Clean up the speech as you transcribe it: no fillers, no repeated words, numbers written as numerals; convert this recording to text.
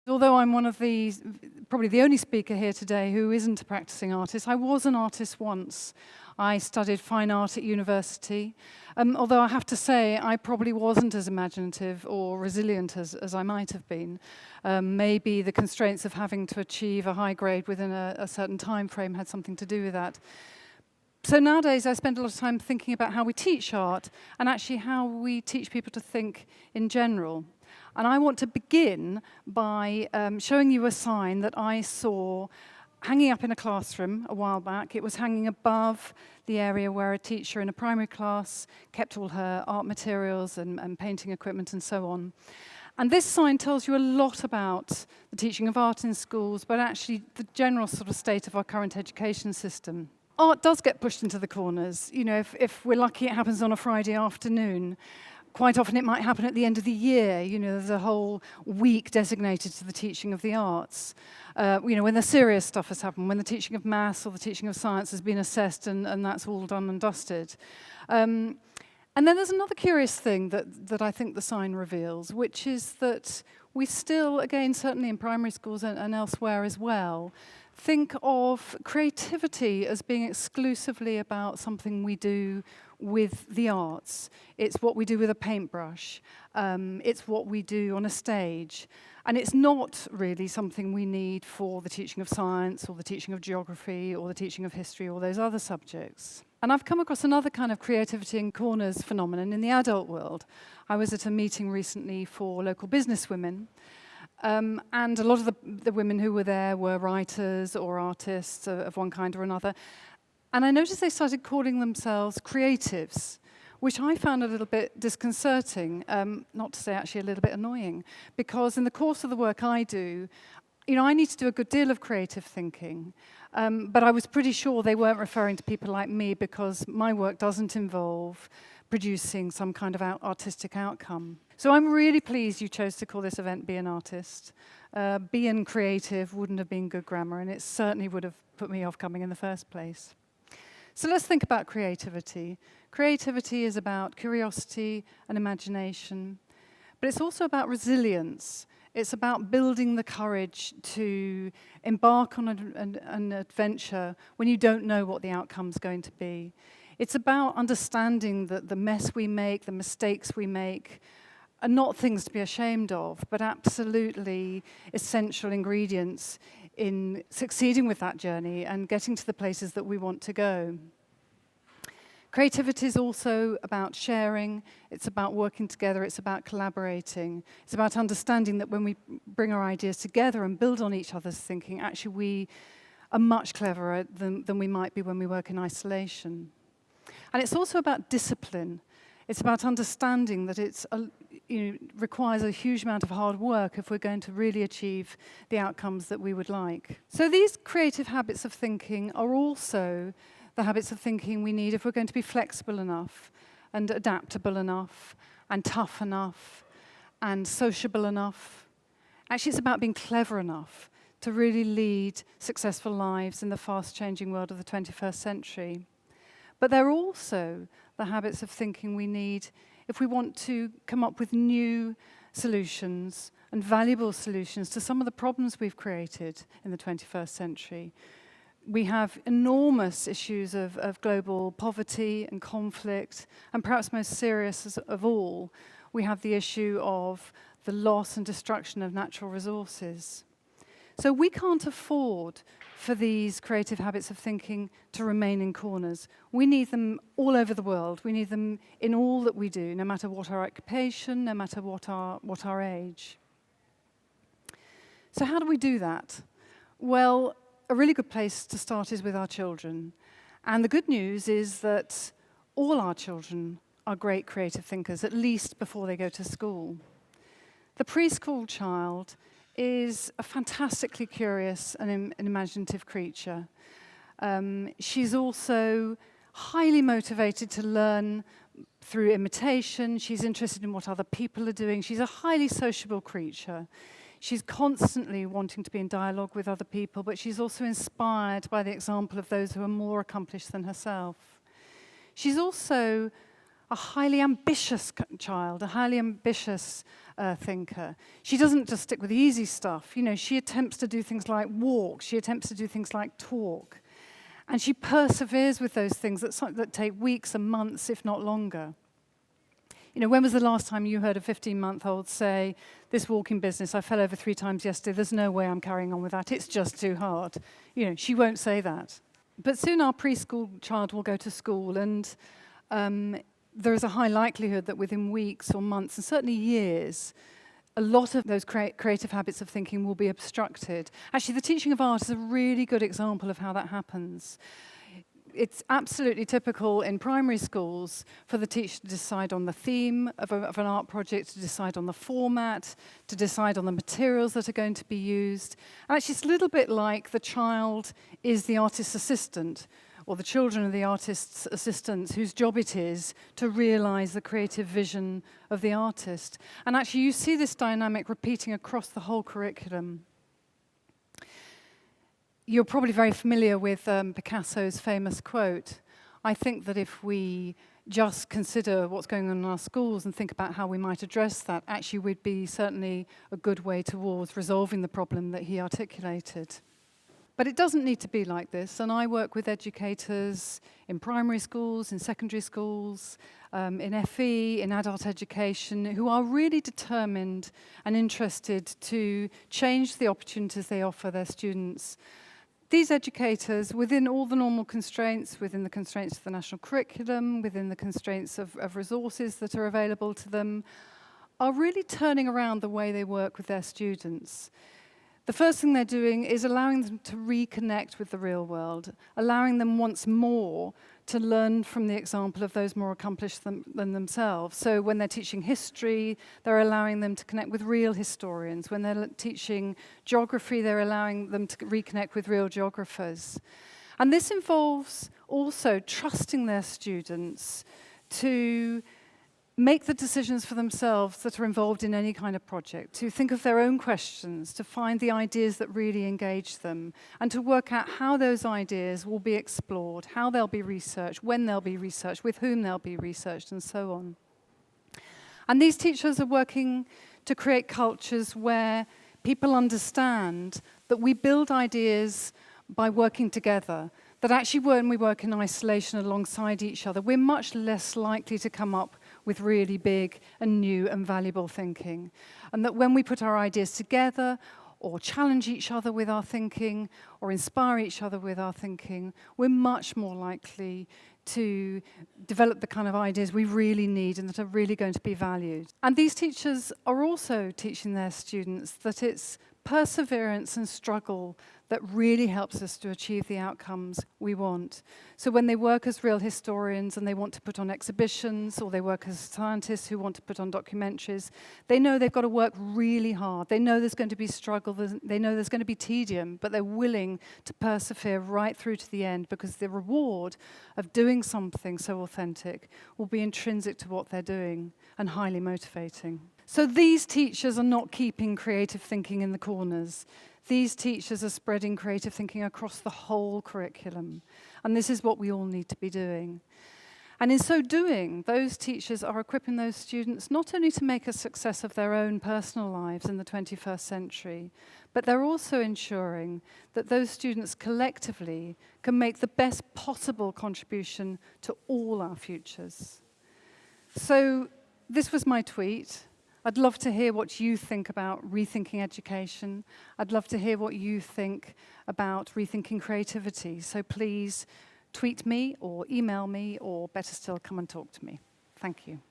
Although I'm one of the, probably the only speaker here today who isn't a practicing artist, I was an artist once. I studied fine art at university, although I have to say I probably wasn't as imaginative or resilient as I might have been. Maybe the constraints of having to achieve a high grade within a certain time frame had something to do with that. So nowadays I spend a lot of time thinking about how we teach art and actually how we teach people to think in general. And I want to begin by showing you a sign that I saw hanging up in a classroom a while back. It was hanging above the area where a teacher in a primary class kept all her art materials and painting equipment and so on. And this sign tells you a lot about the teaching of art in schools, but actually the general sort of state of our current education system. Art does get pushed into the corners. You know, if we're lucky, it happens on a Friday afternoon. Quite often it might happen at the end of the year. You know, there's a whole week designated to the teaching of the arts. You know, when the serious stuff has happened, when the teaching of maths or the teaching of science has been assessed and that's all done and dusted. And then there's another curious thing that I think the sign reveals, which is that we still, again, certainly in primary schools and elsewhere as well, think of creativity as being exclusively about something we do with the arts. It's what we do with a paintbrush. It's what we do on a stage. And it's not really something we need for the teaching of science or the teaching of geography or the teaching of history or those other subjects. And I've come across another kind of creativity in corners phenomenon in the adult world. I was at a meeting recently for local businesswomen. And a lot of the women who were there were writers or artists of one kind or another. And I noticed they started calling themselves creatives, which I found a little bit disconcerting, not to say actually a little bit annoying, because in the course of the work I do, you know, I need to do a good deal of creative thinking. But I was pretty sure they weren't referring to people like me because my work doesn't involve producing some kind of artistic outcome. So I'm really pleased you chose to call this event Be an Artist. Being creative wouldn't have been good grammar, and it certainly would have put me off coming in the first place. So let's think about creativity. Creativity is about curiosity and imagination, but it's also about resilience. It's about building the courage to embark on an adventure when you don't know what the outcome's going to be. It's about understanding that the mess we make, the mistakes we make, are not things to be ashamed of, but absolutely essential ingredients in succeeding with that journey and getting to the places that we want to go. Creativity is also about sharing, it's about working together, it's about collaborating. It's about understanding that when we bring our ideas together and build on each other's thinking, actually we are much cleverer than we might be when we work in isolation. And it's also about discipline. It's about understanding that it requires a huge amount of hard work if we're going to really achieve the outcomes that we would like. So these creative habits of thinking are also the habits of thinking we need if we're going to be flexible enough and adaptable enough and tough enough and sociable enough. Actually, it's about being clever enough to really lead successful lives in the fast-changing world of the 21st century. But they're also the habits of thinking we need if we want to come up with new solutions and valuable solutions to some of the problems we've created in the 21st century. We have enormous issues of global poverty and conflict, and perhaps most serious of all, we have the issue of the loss and destruction of natural resources. So we can't afford for these creative habits of thinking to remain in corners. We need them all over the world. We need them in all that we do, no matter what our occupation, no matter what our age. So how do we do that? Well, a really good place to start is with our children. And the good news is that all our children are great creative thinkers, at least before they go to school. The preschool child is a fantastically curious and imaginative creature. She's also highly motivated to learn through imitation. She's interested in what other people are doing. She's a highly sociable creature. She's constantly wanting to be in dialogue with other people, but she's also inspired by the example of those who are more accomplished than herself. She's also a highly ambitious child, a highly ambitious thinker. She doesn't just stick with the easy stuff. You know, she attempts to do things like walk. She attempts to do things like talk. And she perseveres with those things that take weeks and months, if not longer. You know, when was the last time you heard a 15-month-old say, this walking business, I fell over 3 times yesterday, there's no way I'm carrying on with that, it's just too hard. You know, she won't say that. But soon our preschool child will go to school, and there is a high likelihood that within weeks or months, and certainly years, a lot of those creative habits of thinking will be obstructed. Actually, the teaching of art is a really good example of how that happens. It's absolutely typical in primary schools for the teacher to decide on the theme of an art project, to decide on the format, to decide on the materials that are going to be used. And actually, it's a little bit like the child is the artist's assistant, or the children are the artist's assistants, whose job it is to realize the creative vision of the artist. And actually, you see this dynamic repeating across the whole curriculum. You're probably very familiar with Picasso's famous quote. I think that if we just consider what's going on in our schools and think about how we might address that, actually would be certainly a good way towards resolving the problem that he articulated. But it doesn't need to be like this, and I work with educators in primary schools, in secondary schools, in FE, in adult education, who are really determined and interested to change the opportunities they offer their students. These educators, within all the normal constraints, within the constraints of the national curriculum, within the constraints of resources that are available to them, are really turning around the way they work with their students. The first thing they're doing is allowing them to reconnect with the real world, allowing them once more to learn from the example of those more accomplished than themselves. So when they're teaching history, they're allowing them to connect with real historians. When they're teaching geography, they're allowing them to reconnect with real geographers. And this involves also trusting their students to make the decisions for themselves that are involved in any kind of project, to think of their own questions, to find the ideas that really engage them, and to work out how those ideas will be explored, how they'll be researched, when they'll be researched, with whom they'll be researched, and so on. And these teachers are working to create cultures where people understand that we build ideas by working together, that actually when we work in isolation alongside each other, we're much less likely to come up with really big and new and valuable thinking. And that when we put our ideas together, or challenge each other with our thinking, or inspire each other with our thinking, we're much more likely to develop the kind of ideas we really need and that are really going to be valued. And these teachers are also teaching their students that it's perseverance and struggle that really helps us to achieve the outcomes we want. So when they work as real historians and they want to put on exhibitions, or they work as scientists who want to put on documentaries, they know they've got to work really hard. They know there's going to be struggle, they know there's going to be tedium, but they're willing to persevere right through to the end, because the reward of doing something so authentic will be intrinsic to what they're doing and highly motivating. So these teachers are not keeping creative thinking in the corners. These teachers are spreading creative thinking across the whole curriculum. And this is what we all need to be doing. And in so doing, those teachers are equipping those students not only to make a success of their own personal lives in the 21st century, but they're also ensuring that those students collectively can make the best possible contribution to all our futures. So this was my tweet. I'd love to hear what you think about rethinking education. I'd love to hear what you think about rethinking creativity. So please tweet me or email me, or better still, come and talk to me. Thank you.